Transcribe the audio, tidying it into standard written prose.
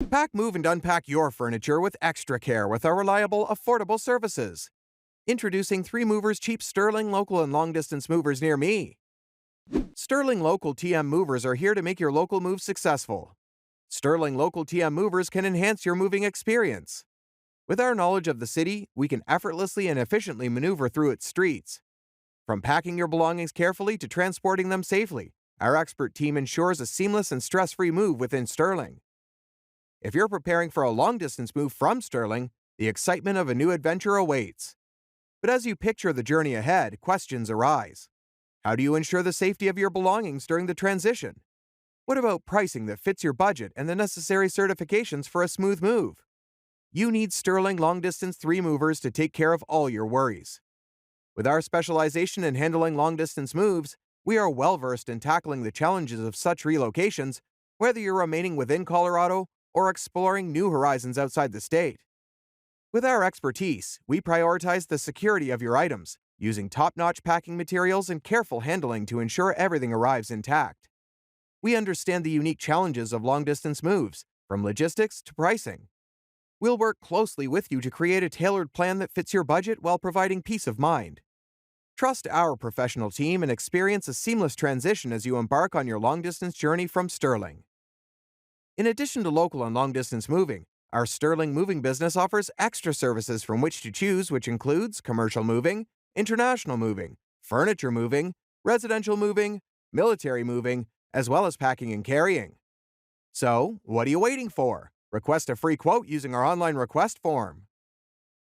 Pack, move, and unpack your furniture with extra care with our reliable, affordable services. Introducing 3 Movers cheap Sterling local and long distance movers near me. Sterling Local TM movers are here to make your local move successful. Sterling Local TM movers can enhance your moving experience. With our knowledge of the city, we can effortlessly and efficiently maneuver through its streets. From packing your belongings carefully to transporting them safely, our expert team ensures a seamless and stress-free move within Sterling. If you're preparing for a long-distance move from Sterling, the excitement of a new adventure awaits. But as you picture the journey ahead, questions arise. How do you ensure the safety of your belongings during the transition? What about pricing that fits your budget and the necessary certifications for a smooth move? You need Sterling Long Distance 3 Movers to take care of all your worries. With our specialization in handling long-distance moves, we are well-versed in tackling the challenges of such relocations, whether you're remaining within Colorado or exploring new horizons outside the state. With our expertise, we prioritize the security of your items, using top-notch packing materials and careful handling to ensure everything arrives intact. We understand the unique challenges of long-distance moves, from logistics to pricing. We'll work closely with you to create a tailored plan that fits your budget while providing peace of mind. Trust our professional team and experience a seamless transition as you embark on your long-distance journey from Sterling. In addition to local and long-distance moving, our Sterling moving business offers extra services from which to choose, which includes commercial moving, international moving, furniture moving, residential moving, military moving, as well as packing and carrying. So, what are you waiting for? Request a free quote using our online request form.